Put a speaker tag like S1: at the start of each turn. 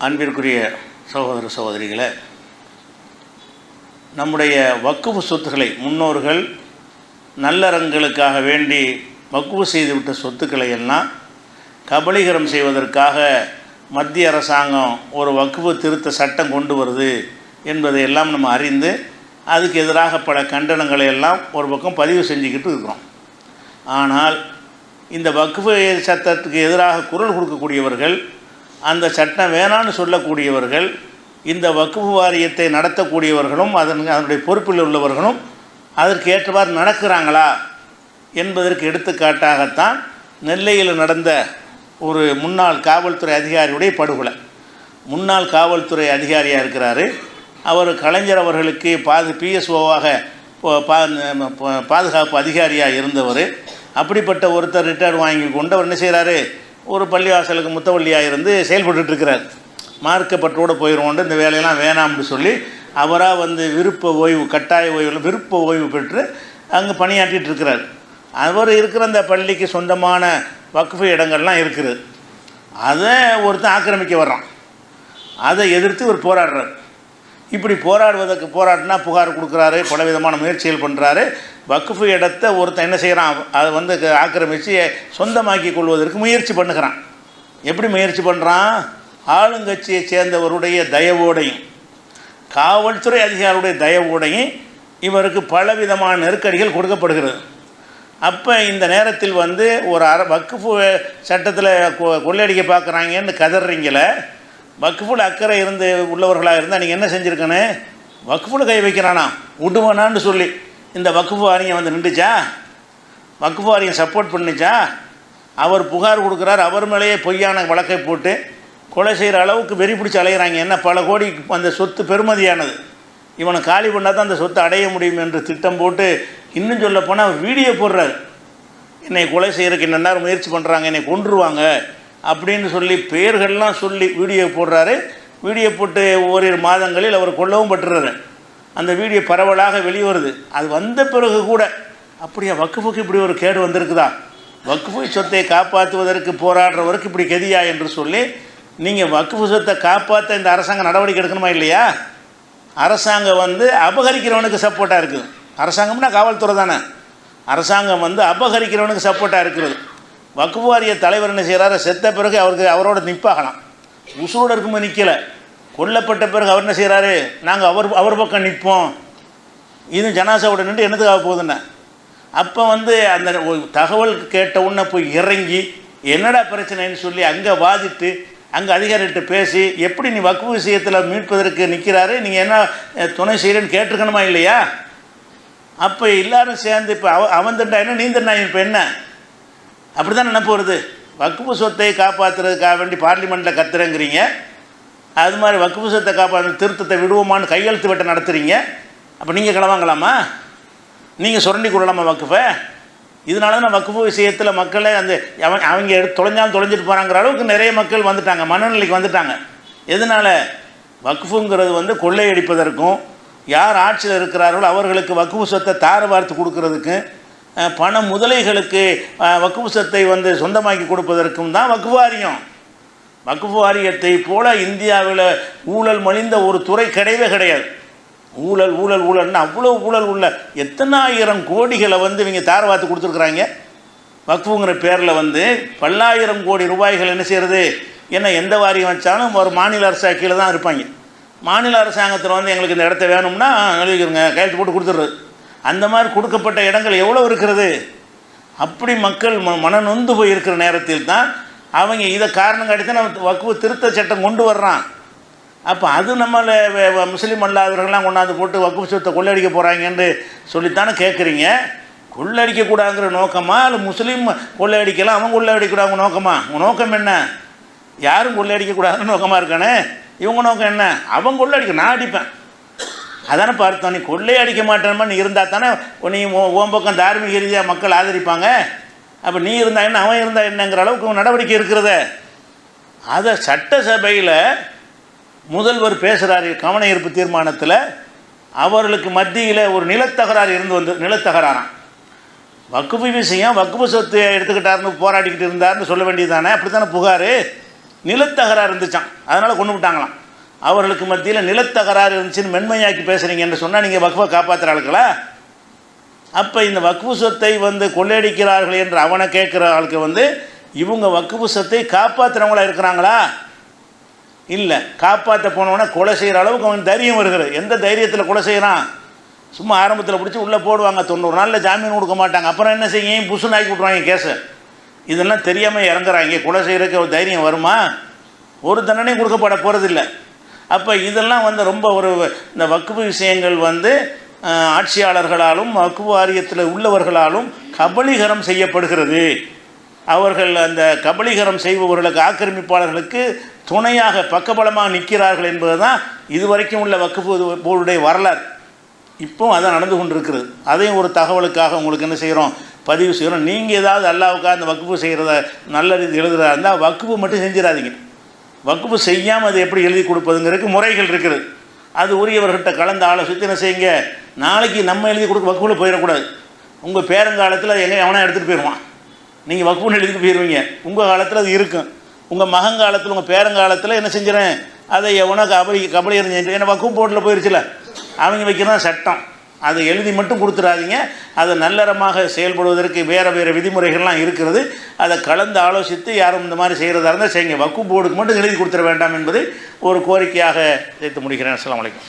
S1: அன்பிற்குரிய சகோதர சகோதரிகளே, நம்முடைய வக்குஃபு சொத்துக்களை முன்னோர்கள் நல்லறங்களுக்காக வேண்டி வக்குஃபு செய்துவிட்ட சொத்துக்களை எல்லாம் கபலீகரம் செய்வதற்காக மத்திய அரசாங்கம் ஒரு வக்குஃபு திருத்த சட்டம் கொண்டு வருது என்பதை எல்லாம் நம்ம அறிந்து அதுக்கு எதிராக பல கண்டனங்களை எல்லாம் ஒரு பக்கம் பதிவு செஞ்சுக்கிட்டு இருக்கிறோம். ஆனால் இந்த வக்குஃபு சட்டத்துக்கு எதிராக குரல் கொடுக்கக்கூடியவர்கள், அந்த சட்டம் வேணான்னு சொல்லக்கூடியவர்கள், இந்த வக்குஃபு வாரியத்தை நடத்தக்கூடியவர்களும் அதனுடைய பொறுப்பில் உள்ளவர்களும் அதற்கு ஏற்றவாறு நடக்கிறாங்களா என்பதற்கு எடுத்துக்காட்டாகத்தான் நெல்லையில் நடந்த ஒரு முன்னாள் காவல்துறை அதிகாரியுடைய படுகொலை. முன்னாள் காவல்துறை அதிகாரியாக இருக்கிறார். அவர் கலைஞர் அவர்களுக்கு பிஎஸ்ஓவாக பாதுகாப்பு அதிகாரியாக இருந்தவர். அப்படிப்பட்ட ஒருத்தர் ரிட்டையர்டு வாங்கி கொண்டு அவர் என்ன செய்கிறாரு, ஒரு பள்ளிவாசலுக்கு முத்தவள்ளியாக இருந்து செயல்பட்டுருக்கிறார். மார்க்கப்பட்டோடு போயிடுவோண்டு இந்த வேலையெல்லாம் வேணாம்னு சொல்லி அவராக விருப்ப ஓய்வு, கட்டாய ஓய்வில் விருப்ப ஓய்வு பெற்று அங்கே பணியாற்றிட்டு இருக்கிறார். அவர் இருக்கிற அந்த பள்ளிக்கு சொந்தமான வக்ஃபு இடங்கள்லாம் இருக்குது. அதை ஒருத்தன் ஆக்கிரமிக்க வர்றான். அதை எதிர்த்து இவர் போராடுறார். இப்படி போராடினா புகார் கொடுக்குறாரு, பல விதமான முயற்சிகள் பண்ணுறாரு. வக்ஃபு இடத்தை ஒருத்தன் என்ன செய்கிறான், அதை ஆக்கிரமித்து சொந்தமாக்கி கொள்வதற்கு முயற்சி பண்ணுகிறான். எப்படி முயற்சி பண்ணுறான்? ஆளுங்கட்சியை சேர்ந்தவருடைய தயவோடையும் காவல்துறை அதிகாரியுடைய தயவோடையும் இவருக்கு பலவிதமான நெருக்கடிகள் கொடுக்கப்படுகிறது. அப்போ இந்த நேரத்தில் ஒரு வக்ஃபு சட்டத்தில் கொள்ளையடிக்க பார்க்குறாங்கன்னு கதறீங்கள, வக்ஃபுல் அக்கறை உள்ளவர்களாக இருந்தால் நீங்கள் என்ன செஞ்சுருக்கணும்? வக்ஃபுல் கை வைக்கிறானா விடுவானான்னு சொல்லி இந்த வக்ஃபு வாரியம் நின்றுச்சா? வக்ஃபு வாரியம் சப்போர்ட் பண்ணிச்சா? அவர் புகார் கொடுக்குறார், அவர் மேலேயே பொய்யான வழக்கை போட்டு கொலை செய்கிற அளவுக்கு வெறி பிடிச்சி அலைகிறாங்க. என்ன, பல கோடி அந்த சொத்து பெருமதியானது, இவனை காலி பண்ணால் தான் அந்த சொத்தை அடைய முடியும் என்று திட்டம் போட்டு, இன்னும் சொல்ல போனால் அவர் வீடியோ போடுறார். என்னை கொலை செய்கிறதுக்கு என்ன நேரம் முயற்சி பண்ணுறாங்க, என்னை கொன்றுவாங்க அப்படின்னு சொல்லி பெயர்கள்லாம் சொல்லி வீடியோ போடுறாரு. வீடியோ போட்டு ஓரிரு மாதங்களில் அவர் கொல்லவும் பட்டுறாரு. அந்த வீடியோ பரவலாக வெளிவருது. அது வந்த பிறகு கூட அப்படியா வக்ஃபுக்கு இப்படி ஒரு கேடு வந்திருக்குதா, வக்ஃபு சொத்தை காப்பாற்றுவதற்கு போராடுறவருக்கு இப்படி கெதியா என்று சொல்லி நீங்கள் வக்ஃபு சொத்தை காப்பாற்ற இந்த அரசாங்கம் நடவடிக்கை எடுக்கணுமா இல்லையா? அரசாங்கம் அபகரிக்கிறவனுக்கு சப்போர்ட்டாக இருக்குது. அரசாங்கம்னா காவல்துறை தானே. அரசாங்கம் அபகரிக்கிறவனுக்கு சப்போர்ட்டாக இருக்கிறது. வக்ஃபு வாரிய தலைவர் என்ன செய்கிறாரு, செத்த பிறகு அவரோட நிற்பாகலாம். உசுரோடு இருக்கும்போது நிற்கலை, கொல்லப்பட்ட பிறகு அவர் என்ன செய்கிறாரு, நாங்கள் அவர் பக்கம் நிற்போம், இது ஜனாசாவோட நின்று என்னதுக்காக போகுதுன்னு. அப்போ அந்த தகவல் கேட்ட உடனே போய் இறங்கி என்னடா பிரச்சனைன்னு சொல்லி அங்கே வாதிட்டு அங்கே அதிகாரிகிட்ட பேசி எப்படி நீ வக்ஃபு விஷயத்தில் மீட்பதற்கு நிற்கிறாரு, நீங்கள் என்ன துணை செய்கிறேன்னு கேட்டிருக்கணுமா இல்லையா? அப்போ எல்லோரும் சேர்ந்து இப்போ அவன் தண்டா என்ன நீ தண்டா இப்போ என்ன, அப்படி தான் நினைப்பு வருது. வக்ஃபு சொத்தை காப்பாற்றுறதுக்காக வேண்டி பார்லிமெண்ட்டில் கத்துறங்கிறீங்க, அது மாதிரி வக்ஃபு சொத்தை காப்பாற்ற திருத்தத்தை விடுவோமான்னு கையெழுத்து வெட்ட நடத்துகிறீங்க. அப்போ நீங்கள் கிளவாங்களாமா, நீங்கள் சுரண்டி கொள்ளலாமா வக்ஃபை? இதனால தான் வக்ஃபு விஷயத்தில் மக்களே அவங்க தொலைஞ்சிட்டு போகிறாங்கிற அளவுக்கு நிறைய மக்கள் வந்துட்டாங்க, மனநிலைக்கு வந்துட்டாங்க. எதனால்? வக்ஃபுங்கிறது கொள்ளையடிப்பதற்கும், யார் ஆட்சியில் இருக்கிறார்களோ அவர்களுக்கு வக்ஃபு சொத்தை தார வார்த்து கொடுக்கறதுக்கு, பண முதலைகளுக்கு வக்ஃபு சொத்தை சொந்தமாக்கி கொடுப்பதற்கும் தான் வக்ஃபு வாரியம். வக்ஃபு வாரியத்தை போல இந்தியாவில் ஊழல் மலிந்த ஒரு துறை கிடையவே கிடையாது. ஊழல் ஊழல் ஊழல்னு அவ்வளோ ஊழல் உள்ள எத்தனாயிரம் கோடிகளை இவங்க தார வார்த்து கொடுத்துருக்குறாங்க. வக்ஃபுங்கிற பேரில் பல்லாயிரம் கோடி ரூபாய்கள் என்ன செய்கிறது. ஏன்னா எந்த வாரியம் வச்சாலும் ஒரு மாநில அரசு கீழே தான் இருப்பாங்க. மாநில அரசாங்கத்தில் எங்களுக்கு இந்த இடத்த வேணும்னா எழுதிக்கிறங்க, கையெழுத்து போட்டு கொடுத்துட்றது. அந்த மாதிரி கொடுக்கப்பட்ட இடங்கள் எவ்வளோ இருக்கிறது. அப்படி மக்கள் மனநொந்து போய் இருக்கிற நேரத்தில் தான் அவங்க இதை காரணம் காட்டி தான் நம்ம வக்ஃபு திருத்த சட்டம் கொண்டு வர்றான். அப்போ அது நம்மளை முஸ்லீம் அல்லாதவர்கள்லாம் கொண்டாந்து போட்டு வக்ஃபு சொத்தை கொள்ளடிக்க போகிறாங்கன்னு சொல்லித்தானே கேட்குறீங்க. கொள்ளடிக்கக்கூடாதுங்கிற நோக்கமா, இல்லை முஸ்லீம் கொள்ளையடிக்கலாம் அவங்க கொள்ளையடிக்கூடாங்க நோக்கமா? உங்கள் நோக்கம் என்ன? யாரும் கொள்ளையடிக்கக்கூடாதுன்னு நோக்கமாக இருக்கானே. இவங்க நோக்கம் என்ன? அவங்க கொள்ளையடிக்க, நான் அடிப்பேன் அதானே பார்த்தோம். நீ கொள்ளையடிக்க மாட்டேன்னு நீ இருந்தால் தானே நீ ஓம் பக்கம் தார்மீக ரீதியாக மக்கள் ஆதரிப்பாங்க. அப்போ நீ இருந்தா என்ன, அவன் இருந்தால் என்னங்கிற அளவுக்கு நடவடிக்கை இருக்கிறத. அதை சட்டசபையில் முதல்வர் பேசுகிறார் கவன ஈர்ப்பு தீர்மானத்தில். அவர்களுக்கு மத்தியில் ஒரு நிலத்தகராறு நிலத்தகராறாம். வக்ஃபு விஷயம், வக்ஃபு சொத்து எடுத்துக்கிட்டாருன்னு போராடிக்கிட்டு இருந்தார்னு சொல்ல வேண்டியது தானே. அப்படி தானே புகார். நிலத்தகராறு இருந்துச்சான், அதனால் கொண்டு விட்டாங்களாம். அவர்களுக்கு மத்தியில் நிலத்தகராறு இருந்துச்சுன்னு மென்மையாக்கி பேசுகிறீங்கன்னு சொன்னால் நீங்கள் வக்ஃபை காப்பாற்றுற ஆளுக்களா? அப்போ இந்த வக்ஃபு சொத்தை கொள்ளையடிக்கிறார்கள் என்று அவனை கேட்குற ஆளுக்கு இவங்க வக்ஃபு சொத்தை காப்பாற்றுறவங்களா இருக்கிறாங்களா? இல்லை. காப்பாற்ற போனவொன்னே கொலை செய்கிற அளவுக்கு அவன் தைரியம் வருகிறது. எந்த தைரியத்தில் கொலை செய்கிறான்? சும்மா ஆரம்பத்தில் பிடிச்சி உள்ளே போடுவாங்க, 90 நாளில் ஜாமீன் கொடுக்க மாட்டாங்க. அப்புறம் என்ன செய்யும்? புஷுன்னு ஆக்கி விட்ருவாங்க கேஸை. இதெல்லாம் தெரியாமல் இறங்குறாங்க. கொலை செய்கிறதுக்கு ஒரு தைரியம் வருமா? ஒரு தண்டனையும் கொடுக்கப்பட போகிறதில்ல. அப்போ இதெல்லாம் ரொம்ப இந்த வக்ஃபு விஷயங்கள் ஆட்சியாளர்களாலும் வக்ஃபு வாரியத்தில் உள்ளவர்களாலும் கபலீகரம் செய்யப்படுகிறது. அவர்கள் அந்த கபலீகரம் செய்பவர்களுக்கு, ஆக்கிரமிப்பாளர்களுக்கு துணையாக பக்கபலமாக நிற்கிறார்கள் என்பது தான் இதுவரைக்கும் உள்ள வக்ஃபு போர்டுடைய வரலாறு. இப்போ அதான் நடந்து கொண்டு இருக்கிறது. அதையும் ஒரு தகவலுக்காக உங்களுக்கு என்ன செய்கிறோம், பதிவு செய்கிறோம். நீங்கள் ஏதாவது அல்லாவுக்காக அந்த வக்ஃபு செய்கிறத நல்ல ரீதி எழுதுறதா இருந்தால் வக்ஃபு மட்டும் செஞ்சிடாதீங்க. வக்ஃபு செய்யாமல் அது எப்படி எழுதி கொடுப்பதுங்கிறதுக்கு முறைகள் இருக்குது. அது உரியவர்கிட்ட கலந்து ஆலோசித்து என்ன செய்யுங்க. நாளைக்கு நம்ம எழுதி கொடுக்க வக்ஃபில் போயிடக்கூடாது. உங்கள் பேரங்காலத்தில் எவனா எடுத்துகிட்டு போயிடுவான். நீங்கள் வக்ஃபுன்னு எழுதிட்டு போயிடுவீங்க. உங்கள் காலத்தில் அது இருக்கும். உங்கள் மகங்காலத்தில், உங்கள் பேரங்காலத்தில் என்ன செஞ்சிடறேன், அதை எவனோ கபலீகரம் செஞ்சு, ஏன்னா வக்ஃபு போர்டில் போயிடுச்சுல, அவங்க வைக்கிறதான் சட்டம். அதை எழுதி மட்டும் கொடுத்துடாதீங்க. அதை நல்லறமாக செயல்படுவதற்கு வேறு விதிமுறைகள்லாம் இருக்கிறது. அதை கலந்து ஆலோசித்து யாரும் இந்த மாதிரி செய்கிறதா இருந்தால் செய்யுங்க. வக்ஃபு போர்டுக்கு மட்டும் எழுதி கொடுத்துட வேண்டாம் என்பது ஒரு கோரிக்கையாக சேர்த்து முடிக்கிறேன். அஸ்ஸலாமு அலைக்கும்.